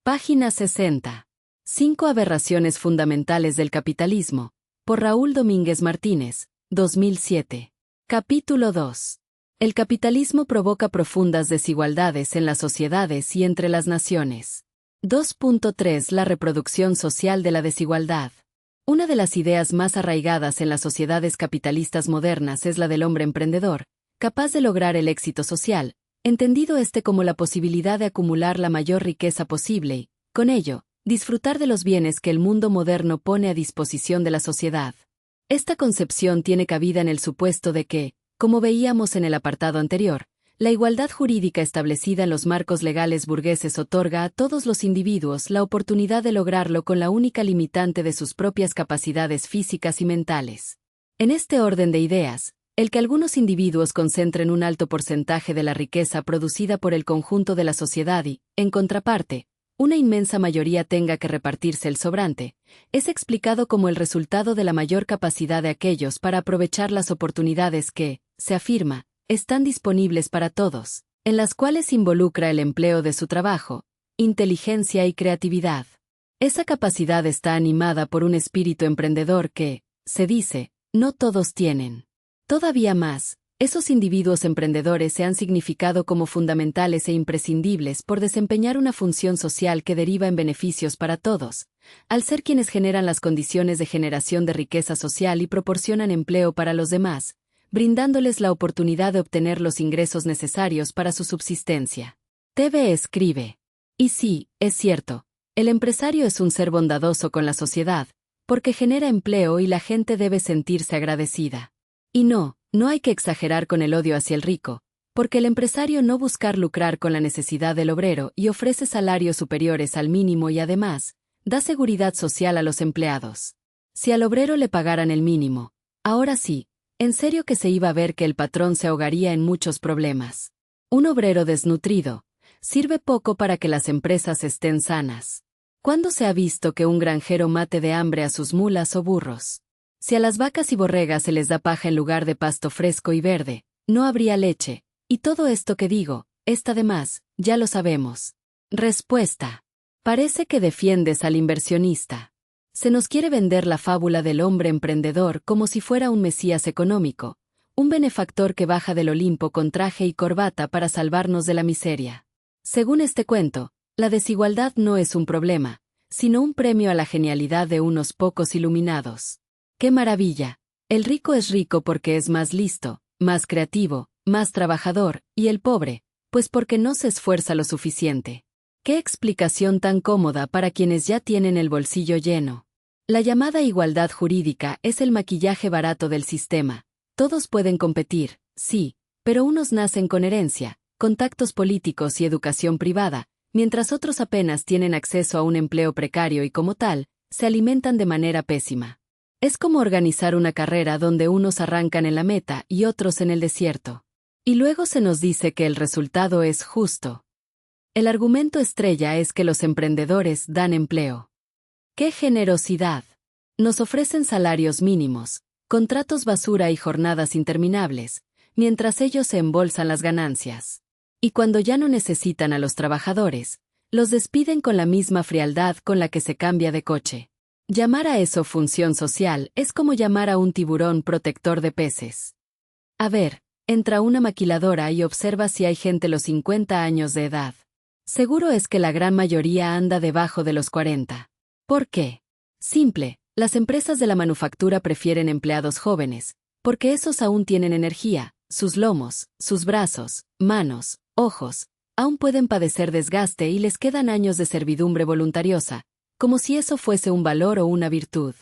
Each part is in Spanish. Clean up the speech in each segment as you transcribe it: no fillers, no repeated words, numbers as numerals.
Página 60. 5 aberraciones fundamentales del capitalismo, por Raúl Domínguez Martínez, 2007. Capítulo 2. El capitalismo provoca profundas desigualdades en las sociedades y entre las naciones. 2.3. La reproducción social de la desigualdad. Una de las ideas más arraigadas en las sociedades capitalistas modernas es la del hombre emprendedor, capaz de lograr el éxito social, entendido como la posibilidad de acumular la mayor riqueza posible y, con ello, disfrutar de los bienes que el mundo moderno pone a disposición de la sociedad. Esta concepción tiene cabida en el supuesto de que, como veíamos en el apartado anterior, la igualdad jurídica establecida en los marcos legales burgueses otorga a todos los individuos la oportunidad de lograrlo con la única limitante de sus propias capacidades físicas y mentales. En este orden de ideas, el que algunos individuos concentren un alto porcentaje de la riqueza producida por el conjunto de la sociedad y, en contraparte, una inmensa mayoría tenga que repartirse el sobrante, es explicado como el resultado de la mayor capacidad de aquellos para aprovechar las oportunidades que, se afirma, están disponibles para todos, en las cuales involucra el empleo de su trabajo, inteligencia y creatividad. Esa capacidad está animada por un espíritu emprendedor que, se dice, no todos tienen. Todavía más, esos individuos emprendedores se han significado como fundamentales e imprescindibles por desempeñar una función social que deriva en beneficios para todos, al ser quienes generan las condiciones de generación de riqueza social y proporcionan empleo para los demás, brindándoles la oportunidad de obtener los ingresos necesarios para su subsistencia. TV escribe. Y sí, es cierto, el empresario es un ser bondadoso con la sociedad, porque genera empleo y la gente debe sentirse agradecida. Y no hay que exagerar con el odio hacia el rico, porque el empresario no busca lucrar con la necesidad del obrero y ofrece salarios superiores al mínimo y además, da seguridad social a los empleados. Si al obrero le pagaran el mínimo, ahora sí, en serio que se iba a ver que el patrón se ahogaría en muchos problemas. Un obrero desnutrido sirve poco para que las empresas estén sanas. ¿Cuándo se ha visto que un granjero mate de hambre a sus mulas o burros? Si a las vacas y borregas se les da paja en lugar de pasto fresco y verde, no habría leche, y todo esto que digo, está de más, ya lo sabemos. Respuesta. Parece que defiendes al inversionista. Se nos quiere vender la fábula del hombre emprendedor como si fuera un mesías económico, un benefactor que baja del Olimpo con traje y corbata para salvarnos de la miseria. Según este cuento, la desigualdad no es un problema, sino un premio a la genialidad de unos pocos iluminados. ¡Qué maravilla! El rico es rico porque es más listo, más creativo, más trabajador, y el pobre, pues porque no se esfuerza lo suficiente. ¡Qué explicación tan cómoda para quienes ya tienen el bolsillo lleno! La llamada igualdad jurídica es el maquillaje barato del sistema. Todos pueden competir, sí, pero unos nacen con herencia, contactos políticos y educación privada, mientras otros apenas tienen acceso a un empleo precario y como tal, se alimentan de manera pésima. Es como organizar una carrera donde unos arrancan en la meta y otros en el desierto. Y luego se nos dice que el resultado es justo. El argumento estrella es que los emprendedores dan empleo. ¡Qué generosidad! Nos ofrecen salarios mínimos, contratos basura y jornadas interminables, mientras ellos se embolsan las ganancias. Y cuando ya no necesitan a los trabajadores, los despiden con la misma frialdad con la que se cambia de coche. Llamar a eso función social es como llamar a un tiburón protector de peces. A ver, entra una maquiladora y observa si hay gente los 50 años de edad. Seguro es que la gran mayoría anda debajo de los 40. ¿Por qué? Simple, las empresas de la manufactura prefieren empleados jóvenes, porque esos aún tienen energía, sus lomos, sus brazos, manos, ojos, aún pueden padecer desgaste y les quedan años de servidumbre voluntariosa, como si eso fuese un valor o una virtud.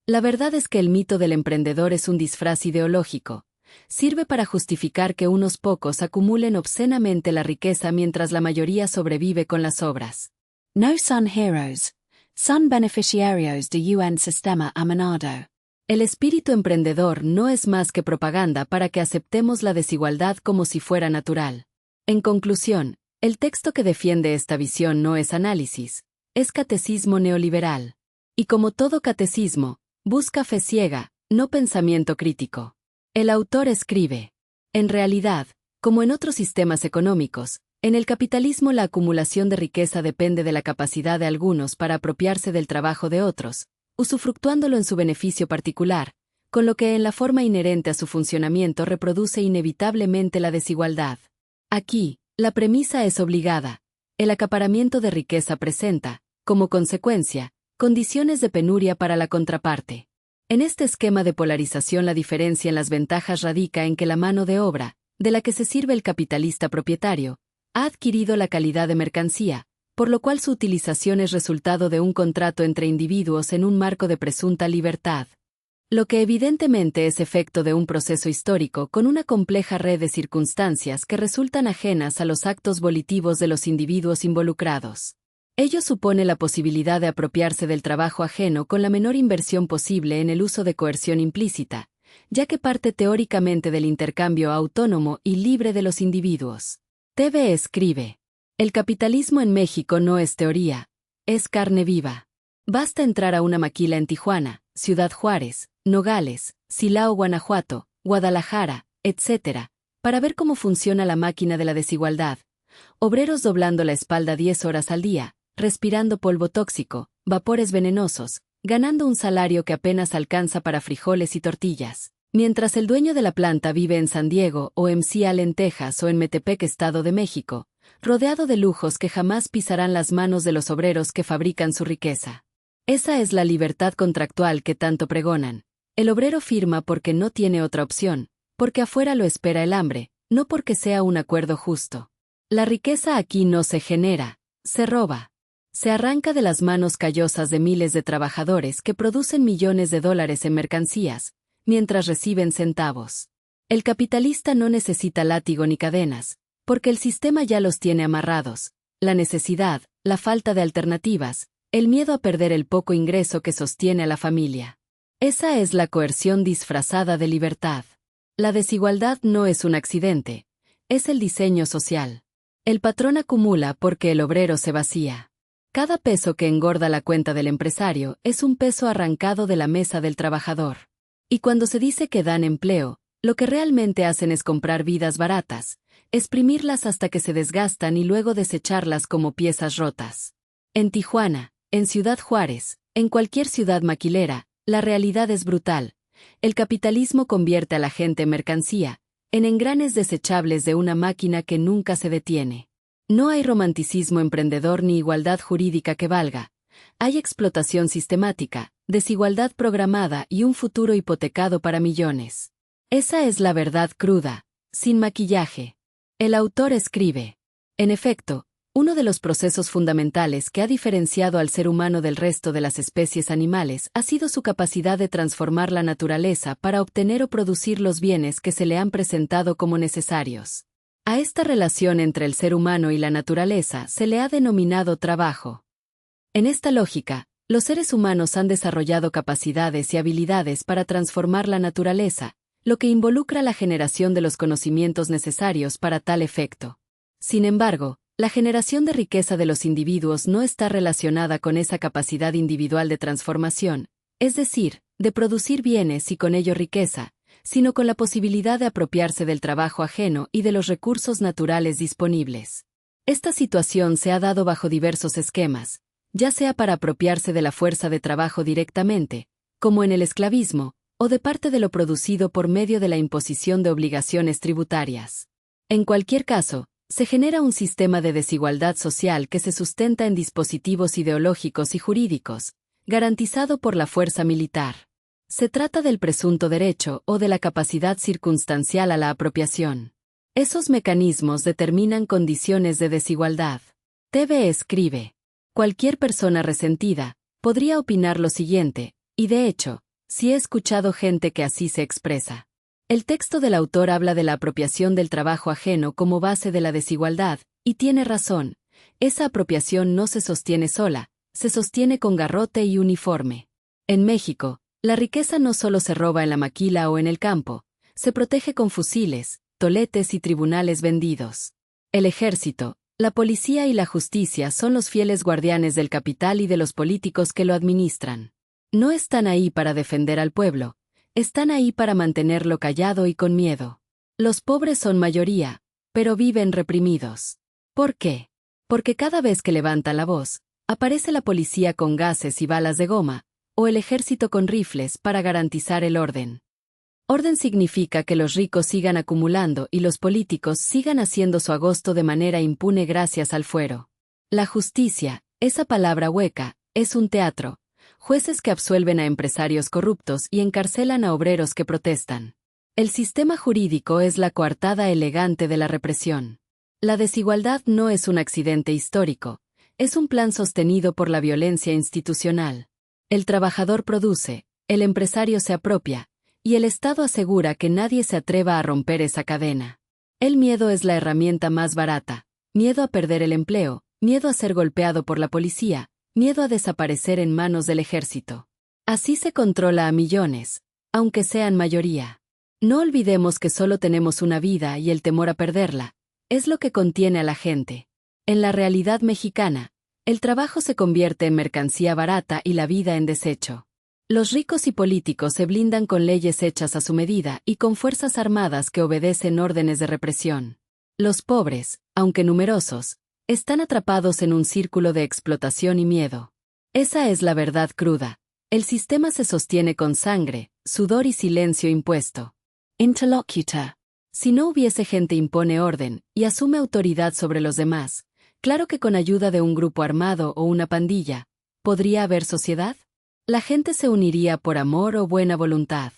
La verdad es que el mito del emprendedor es un disfraz ideológico. Sirve para justificar que unos pocos acumulen obscenamente la riqueza mientras la mayoría sobrevive con las obras. No son heroes, son beneficiarios de un sistema amanado. El espíritu emprendedor no es más que propaganda para que aceptemos la desigualdad como si fuera natural. En conclusión, el texto que defiende esta visión no es análisis, es catecismo neoliberal. Y como todo catecismo, busca fe ciega, no pensamiento crítico. El autor escribe: en realidad, como en otros sistemas económicos, En el capitalismo la acumulación de riqueza depende de la capacidad de algunos para apropiarse del trabajo de otros, usufructuándolo en su beneficio particular, con lo que en la forma inherente a su funcionamiento reproduce inevitablemente la desigualdad. Aquí, la premisa es obligada. El acaparamiento de riqueza presenta, como consecuencia, condiciones de penuria para la contraparte. En este esquema de polarización la diferencia en las ventajas radica en que la mano de obra, de la que se sirve el capitalista propietario, ha adquirido la calidad de mercancía, por lo cual su utilización es resultado de un contrato entre individuos en un marco de presunta libertad. Lo que evidentemente es efecto de un proceso histórico con una compleja red de circunstancias que resultan ajenas a los actos volitivos de los individuos involucrados. Ello supone la posibilidad de apropiarse del trabajo ajeno con la menor inversión posible en el uso de coerción implícita, ya que parte teóricamente del intercambio autónomo y libre de los individuos. TV escribe: el capitalismo en México no es teoría, es carne viva. Basta entrar a una maquila en Tijuana, Ciudad Juárez, Nogales, Silao, Guanajuato, Guadalajara, etc., para ver cómo funciona la máquina de la desigualdad. Obreros doblando la espalda 10 horas al día, respirando polvo tóxico, vapores venenosos, ganando un salario que apenas alcanza para frijoles y tortillas. Mientras el dueño de la planta vive en San Diego o en Allen, Texas o en Metepec, Estado de México, rodeado de lujos que jamás pisarán las manos de los obreros que fabrican su riqueza. Esa es la libertad contractual que tanto pregonan. El obrero firma porque no tiene otra opción, porque afuera lo espera el hambre, no porque sea un acuerdo justo. La riqueza aquí no se genera, se roba. Se arranca de las manos callosas de miles de trabajadores que producen millones de dólares en mercancías, mientras reciben centavos. El capitalista no necesita látigo ni cadenas, porque el sistema ya los tiene amarrados. La necesidad, la falta de alternativas, el miedo a perder el poco ingreso que sostiene a la familia. Esa es la coerción disfrazada de libertad. La desigualdad no es un accidente, es el diseño social. El patrón acumula porque el obrero se vacía. Cada peso que engorda la cuenta del empresario es un peso arrancado de la mesa del trabajador. Y cuando se dice que dan empleo, lo que realmente hacen es comprar vidas baratas, exprimirlas hasta que se desgastan y luego desecharlas como piezas rotas. En Tijuana, en Ciudad Juárez, en cualquier ciudad maquilera, la realidad es brutal. El capitalismo convierte a la gente en mercancía, en engranes desechables de una máquina que nunca se detiene. No hay romanticismo emprendedor ni igualdad jurídica que valga. Hay explotación sistemática, desigualdad programada y un futuro hipotecado para millones. Esa es la verdad cruda, sin maquillaje. El autor escribe: en efecto, uno de los procesos fundamentales que ha diferenciado al ser humano del resto de las especies animales ha sido su capacidad de transformar la naturaleza para obtener o producir los bienes que se le han presentado como necesarios. A esta relación entre el ser humano y la naturaleza se le ha denominado trabajo. En esta lógica, los seres humanos han desarrollado capacidades y habilidades para transformar la naturaleza, lo que involucra la generación de los conocimientos necesarios para tal efecto. Sin embargo, la generación de riqueza de los individuos no está relacionada con esa capacidad individual de transformación, es decir, de producir bienes y con ello riqueza, sino con la posibilidad de apropiarse del trabajo ajeno y de los recursos naturales disponibles. Esta situación se ha dado bajo diversos esquemas, ya sea para apropiarse de la fuerza de trabajo directamente, como en el esclavismo, o de parte de lo producido por medio de la imposición de obligaciones tributarias. En cualquier caso, se genera un sistema de desigualdad social que se sustenta en dispositivos ideológicos y jurídicos, garantizado por la fuerza militar. Se trata del presunto derecho o de la capacidad circunstancial a la apropiación. Esos mecanismos determinan condiciones de desigualdad. TV escribe: cualquier persona resentida podría opinar lo siguiente, y de hecho, sí he escuchado gente que así se expresa. El texto del autor habla de la apropiación del trabajo ajeno como base de la desigualdad, y tiene razón. Esa apropiación no se sostiene sola, se sostiene con garrote y uniforme. En México, la riqueza no solo se roba en la maquila o en el campo, se protege con fusiles, toletes y tribunales vendidos. El ejército, la policía y la justicia son los fieles guardianes del capital y de los políticos que lo administran. No están ahí para defender al pueblo, están ahí para mantenerlo callado y con miedo. Los pobres son mayoría, pero viven reprimidos. ¿Por qué? Porque cada vez que levanta la voz, aparece la policía con gases y balas de goma, o el ejército con rifles para garantizar el orden. Orden significa que los ricos sigan acumulando y los políticos sigan haciendo su agosto de manera impune gracias al fuero. La justicia, esa palabra hueca, es un teatro. Jueces que absuelven a empresarios corruptos y encarcelan a obreros que protestan. El sistema jurídico es la coartada elegante de la represión. La desigualdad no es un accidente histórico, es un plan sostenido por la violencia institucional. El trabajador produce, el empresario se apropia, y el Estado asegura que nadie se atreva a romper esa cadena. El miedo es la herramienta más barata, miedo a perder el empleo, miedo a ser golpeado por la policía, miedo a desaparecer en manos del ejército. Así se controla a millones, aunque sean mayoría. No olvidemos que solo tenemos una vida y el temor a perderla es lo que contiene a la gente. En la realidad mexicana, el trabajo se convierte en mercancía barata y la vida en desecho. Los ricos y políticos se blindan con leyes hechas a su medida y con fuerzas armadas que obedecen órdenes de represión. Los pobres, aunque numerosos, están atrapados en un círculo de explotación y miedo. Esa es la verdad cruda. El sistema se sostiene con sangre, sudor y silencio impuesto. Interlocutor. Si no hubiese gente impone orden y asume autoridad sobre los demás, claro que con ayuda de un grupo armado o una pandilla, ¿podría haber sociedad? La gente se uniría por amor o buena voluntad.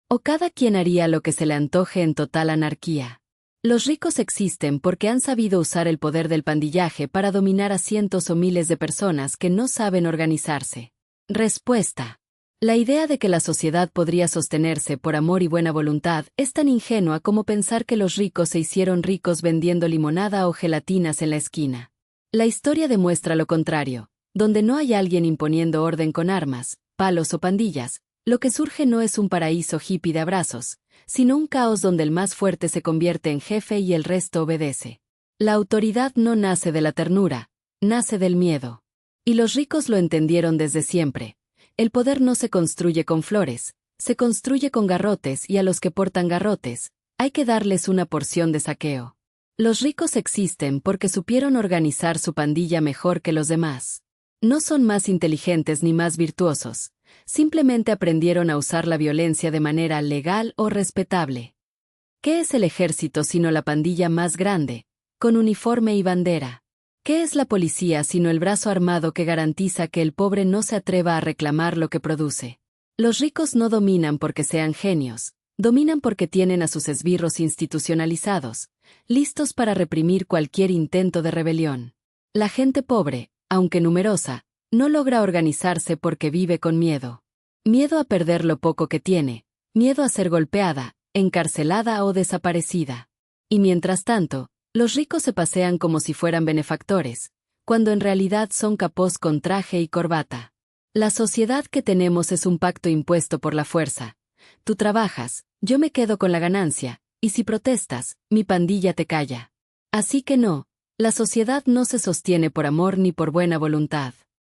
O cada quien haría lo que se le antoje en total anarquía. Los ricos existen porque han sabido usar el poder del pandillaje para dominar a cientos o miles de personas que no saben organizarse. Respuesta. La idea de que la sociedad podría sostenerse por amor y buena voluntad es tan ingenua como pensar que los ricos se hicieron ricos vendiendo limonada o gelatinas en la esquina. La historia demuestra lo contrario. Donde no hay alguien imponiendo orden con armas, palos o pandillas, lo que surge no es un paraíso hippie de abrazos, sino un caos donde el más fuerte se convierte en jefe y el resto obedece. La autoridad no nace de la ternura, nace del miedo. Y los ricos lo entendieron desde siempre. El poder no se construye con flores, se construye con garrotes y a los que portan garrotes, hay que darles una porción de saqueo. Los ricos existen porque supieron organizar su pandilla mejor que los demás. No son más inteligentes ni más virtuosos, simplemente aprendieron a usar la violencia de manera legal o respetable. ¿Qué es el ejército sino la pandilla más grande, con uniforme y bandera? ¿Qué es la policía sino el brazo armado que garantiza que el pobre no se atreva a reclamar lo que produce? Los ricos no dominan porque sean genios, dominan porque tienen a sus esbirros institucionalizados, listos para reprimir cualquier intento de rebelión. La gente pobre, aunque numerosa, no logra organizarse porque vive con miedo. Miedo a perder lo poco que tiene, miedo a ser golpeada, encarcelada o desaparecida. Y mientras tanto, los ricos se pasean como si fueran benefactores, cuando en realidad son capós con traje y corbata. La sociedad que tenemos es un pacto impuesto por la fuerza. Tú trabajas, yo me quedo con la ganancia, y si protestas, mi pandilla te calla. Así que no, la sociedad no se sostiene por amor ni por buena voluntad.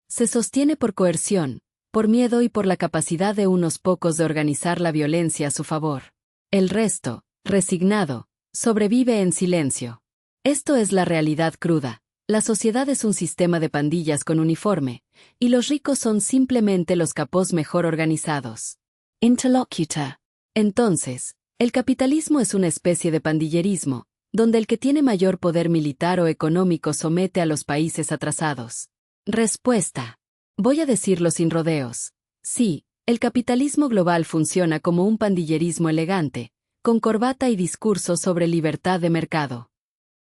Se sostiene por coerción, por miedo y por la capacidad de unos pocos de organizar la violencia a su favor. El resto, resignado, sobrevive en silencio. Esto es la realidad cruda. La sociedad es un sistema de pandillas con uniforme, y los ricos son simplemente los capós mejor organizados. Interlocutor. Entonces, el capitalismo es una especie de pandillerismo, donde el que tiene mayor poder militar o económico somete a los países atrasados. Respuesta. Voy a decirlo sin rodeos. Sí, el capitalismo global funciona como un pandillerismo elegante, con corbata y discurso sobre libertad de mercado.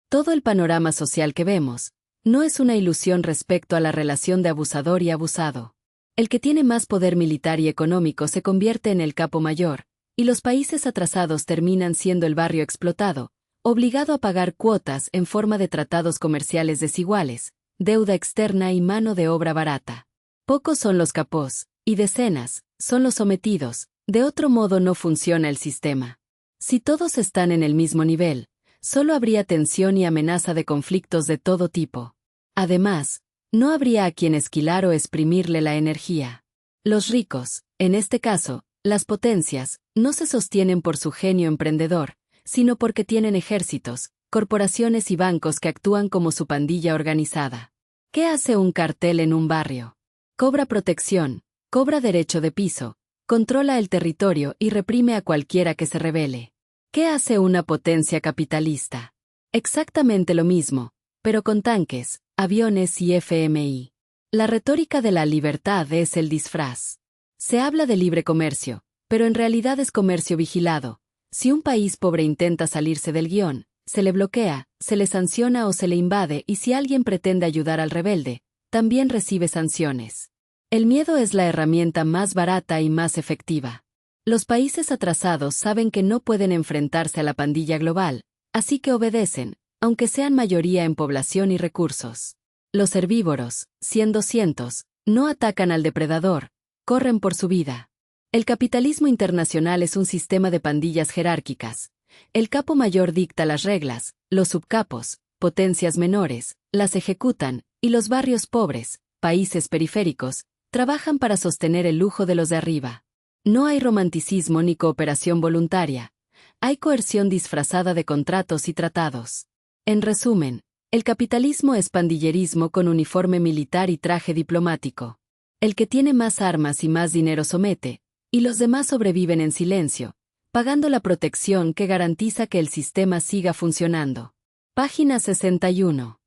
Todo el panorama social que vemos no es una ilusión respecto a la relación de abusador y abusado. El que tiene más poder militar y económico se convierte en el capo mayor, y los países atrasados terminan siendo el barrio explotado, obligado a pagar cuotas en forma de tratados comerciales desiguales, deuda externa y mano de obra barata. Pocos son los capós, y decenas son los sometidos, de otro modo no funciona el sistema. Si todos están en el mismo nivel, solo habría tensión y amenaza de conflictos de todo tipo. Además, no habría a quien esquilar o exprimirle la energía. Los ricos, en este caso, las potencias, no se sostienen por su genio emprendedor, sino porque tienen ejércitos, corporaciones y bancos que actúan como su pandilla organizada. ¿Qué hace un cartel en un barrio? Cobra protección, cobra derecho de piso, controla el territorio y reprime a cualquiera que se rebele. ¿Qué hace una potencia capitalista? Exactamente lo mismo, pero con tanques, aviones y FMI. La retórica de la libertad es el disfraz. Se habla de libre comercio, pero en realidad es comercio vigilado. Si un país pobre intenta salirse del guión, se le bloquea, se le sanciona o se le invade, y si alguien pretende ayudar al rebelde, también recibe sanciones. El miedo es la herramienta más barata y más efectiva. Los países atrasados saben que no pueden enfrentarse a la pandilla global, así que obedecen, aunque sean mayoría en población y recursos. Los herbívoros, siendo cientos, no atacan al depredador, corren por su vida. El capitalismo internacional es un sistema de pandillas jerárquicas. El capo mayor dicta las reglas, los subcapos, potencias menores, las ejecutan, y los barrios pobres, países periféricos, trabajan para sostener el lujo de los de arriba. No hay romanticismo ni cooperación voluntaria. Hay coerción disfrazada de contratos y tratados. En resumen, el capitalismo es pandillerismo con uniforme militar y traje diplomático. El que tiene más armas y más dinero somete, y los demás sobreviven en silencio, pagando la protección que garantiza que el sistema siga funcionando. Página 61.